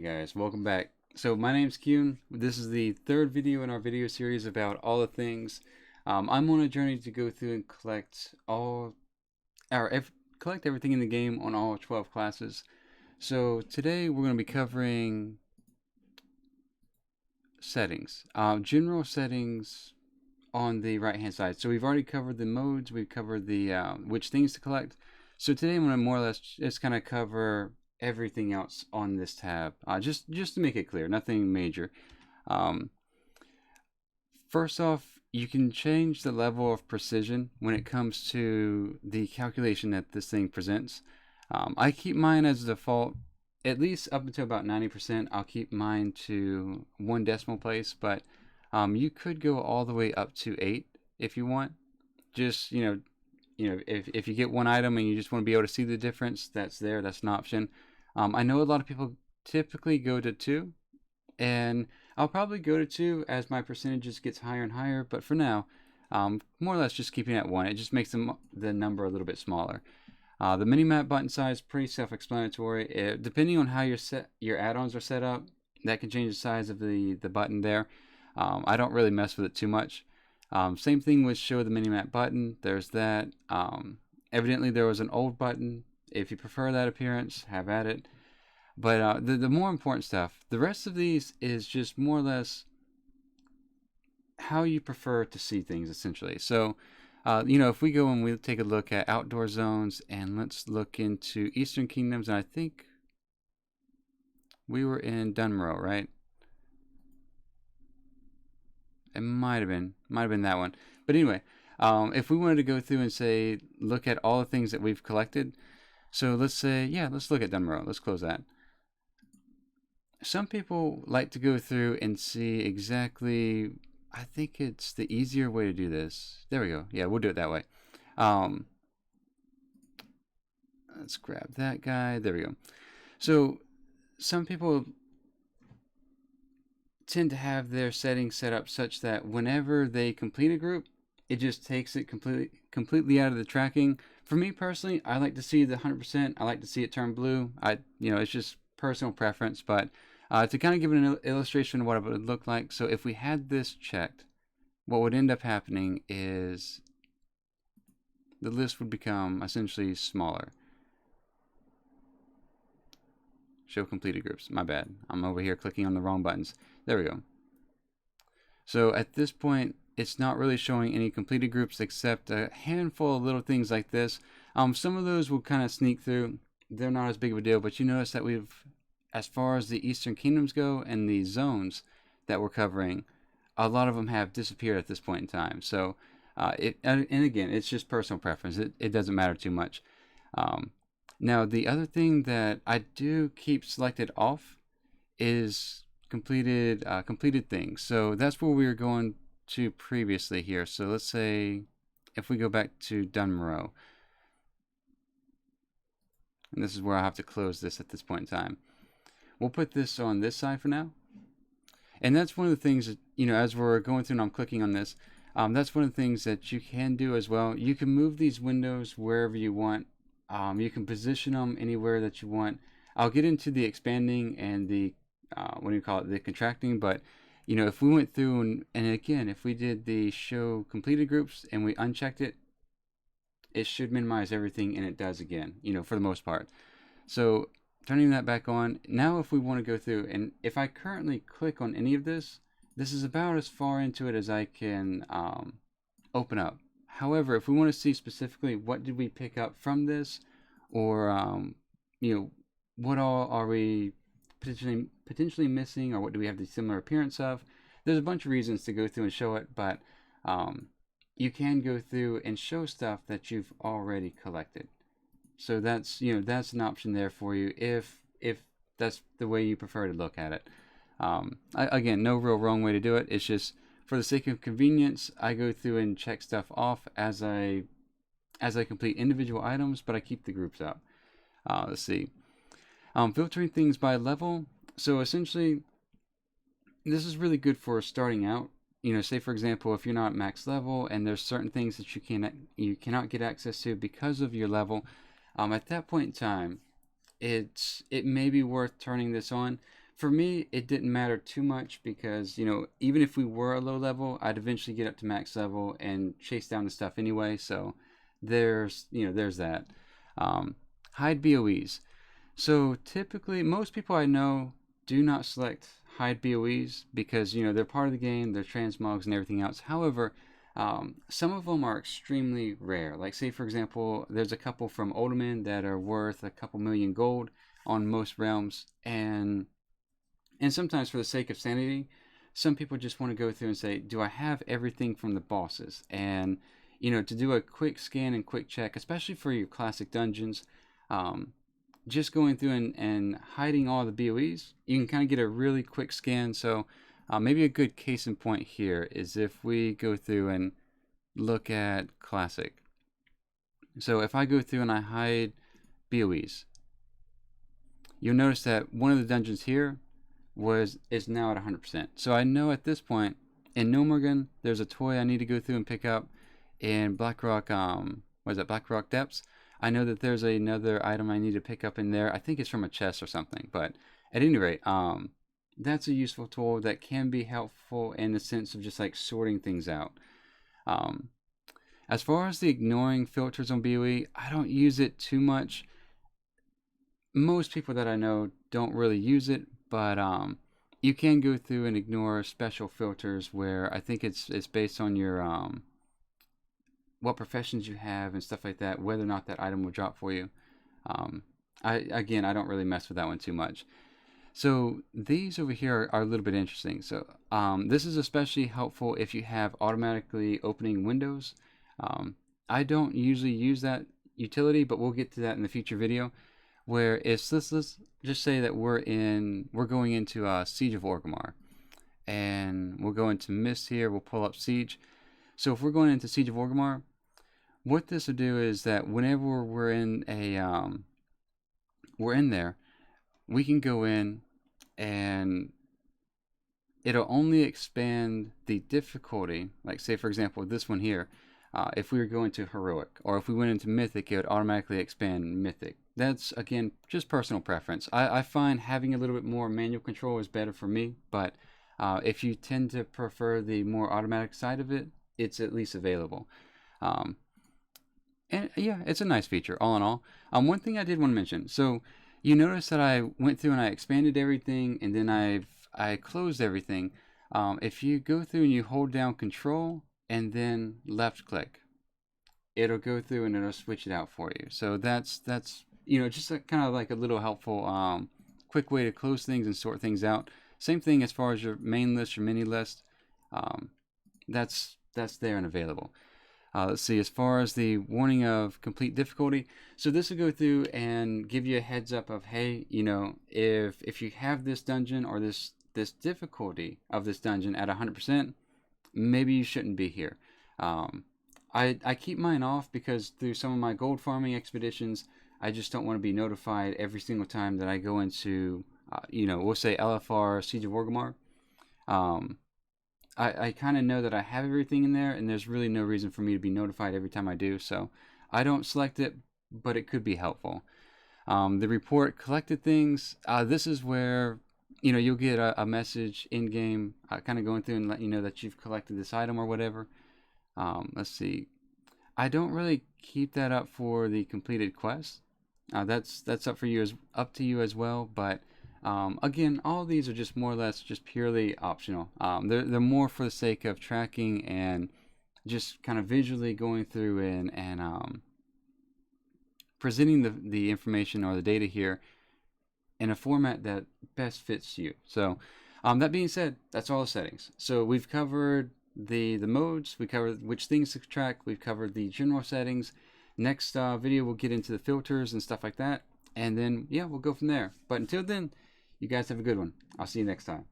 Guys, welcome back. So my name's Kyun. This is the third video in our video series about all the things. I'm on a journey to go through and collect collect everything in the game on all 12 classes. So today we're going to be covering settings, general settings on the right hand side. So we've already covered the modes, we've covered the which things to collect. So today I'm going to more or less just kind of cover everything else on this tab, just to make it clear, nothing major. Um, First off, you can change the level of precision when it comes to the calculation that this thing presents. I keep mine as default, at least up until about 90%. I'll keep mine to one decimal place, but you could go all the way up to 8 if you want. Just if you get one item and you just want to be able to see the difference, that's an option. I know a lot of people typically go to 2, and I'll probably go to 2 as my percentages gets higher and higher, but for now, more or less just keeping it at 1. It just makes the number a little bit smaller. The Minimap button size, pretty self-explanatory. Depending on how your add-ons are set up, that can change the size of the button there. I don't really mess with it too much. Same thing with show the minimap button. There's that. Evidently there was an old button. If you prefer that appearance, have at it. But the more important stuff, the rest of these is just more or less how you prefer to see things, essentially. So, if we go and we take a look at outdoor zones, and let's look into Eastern Kingdoms, and I think we were in Dunmore, right? It might have been that one. But anyway, if we wanted to go through and say, look at all the things that we've collected. So let's say, yeah, let's look at Dunmore. Let's close that. Some people like to go through and see exactly, I think it's the easier way to do this. There we go. Yeah, we'll do it that way. Let's grab that guy. There we go. So some people tend to have their settings set up such that whenever they complete a group, it just takes it completely out of the tracking. For me personally, I like to see the 100%. I like to see it turn blue. It's just personal preference, but to kind of give an illustration of what it would look like. So if we had this checked, what would end up happening is the list would become essentially smaller. Show completed groups. My bad. I'm over here clicking on the wrong buttons. There we go. So at this point, it's not really showing any completed groups except a handful of little things like this. Some of those will kind of sneak through. They're not as big of a deal, but you notice that as far as the Eastern Kingdoms go and the zones that we're covering, a lot of them have disappeared at this point in time. So, and again, it's just personal preference. It doesn't matter too much. Now, the other thing that I do keep selected off is completed things. So that's where we were going to previously here. So let's say if we go back to Dunmore, and this is where I have to close this at this point in time. We'll put this on this side for now. And that's one of the things that, as we're going through and I'm clicking on this, that's one of the things that you can do as well. You can move these windows wherever you want. You can position them anywhere that you want. I'll get into the expanding and the the contracting, but if we went through and again, if we did the show completed groups and we unchecked it, it should minimize everything, and it does again, for the most part. So turning that back on, now if we want to go through, and if I currently click on any of this, this is about as far into it as I can open up. However, if we want to see specifically what did we pick up from this, or what all are we potentially missing, or what do we have the similar appearance of, there's a bunch of reasons to go through and show it, but you can go through and show stuff that you've already collected. So that's an option there for you if that's the way you prefer to look at it. Again, no real wrong way to do it. It's just for the sake of convenience, I go through and check stuff off as I complete individual items, but I keep the groups up. Let's see. Filtering things by level. So essentially, this is really good for starting out. Say for example, if you're not max level and there's certain things that you cannot get access to because of your level, at that point in time, it may be worth turning this on. for me, it didn't matter too much because, even if we were a low level, I'd eventually get up to max level and chase down the stuff anyway. So there's that. Hide BOEs. So typically, most people I know do not select hide BOEs because, they're part of the game, they're transmogs and everything else. However, some of them are extremely rare. Like, say, for example, there's a couple from Ultimate that are worth a couple million gold on most realms. And sometimes for the sake of sanity, some people just want to go through and say, do I have everything from the bosses? And, to do a quick scan and quick check, especially for your classic dungeons, just going through and hiding all the BOEs, you can kind of get a really quick scan. So maybe a good case in point here is if we go through and look at classic. So if I go through and I hide BOEs, you'll notice that one of the dungeons here is now at 100%. So I know at this point in Nomorgan there's a toy I need to go through and pick up. In Blackrock, Blackrock Depths, I know that there's another item I need to pick up in there. I think it's from a chest or something. But at any rate, that's a useful tool that can be helpful in the sense of just like sorting things out. As far as the ignoring filters on BOE, I don't use it too much. Most people that I know don't really use it, but you can go through and ignore special filters where I think it's based on your what professions you have and stuff like that, whether or not that item will drop for you. I don't really mess with that one too much. So these over here are a little bit interesting. So this is especially helpful if you have automatically opening windows. I don't usually use that utility, but we'll get to that in the future video. Where let's just say that we're going into Siege of Orgrimmar, and we'll go into Mist here. We'll pull up Siege. So if we're going into Siege of Orgrimmar, what this will do is that whenever we're in there, we can go in and it'll only expand the difficulty. Like, say for example this one here, if we were going to Heroic, or if we went into Mythic, it would automatically expand Mythic. That's, again, just personal preference. I find having a little bit more manual control is better for me, but if you tend to prefer the more automatic side of it, it's at least available. And yeah, it's a nice feature, all in all. One thing I did want to mention. So you notice that I went through and I expanded everything, and then I closed everything. If you go through and you hold down Control and then left click, it'll go through and it'll switch it out for you. So that's just kind of like a little helpful quick way to close things and sort things out. Same thing as far as your main list, your mini list. That's there and available. Let's see, as far as the warning of complete difficulty, so this will go through and give you a heads up of, hey, if you have this dungeon or this difficulty of this dungeon at 100%, maybe you shouldn't be here. I keep mine off because through some of my gold farming expeditions, I just don't want to be notified every single time that I go into, we'll say LFR Siege of Orgrimmar. I kind of know that I have everything in there, and there's really no reason for me to be notified every time I do, so I don't select it, but it could be helpful. The report collected things, this is where, you'll get a message in-game kind of going through and let you know that you've collected this item or whatever. Let's see. I don't really keep that up for the completed quest. That's up to you as well, but again, all of these are just more or less just purely optional. They're more for the sake of tracking and just kind of visually going through and presenting the information or the data here in a format that best fits you. So that being said, that's all the settings. So we've covered the modes, we covered which things to track, we've covered the general settings. Next video we'll get into the filters and stuff like that, and then yeah, we'll go from there. But until then, you guys have a good one. I'll see you next time.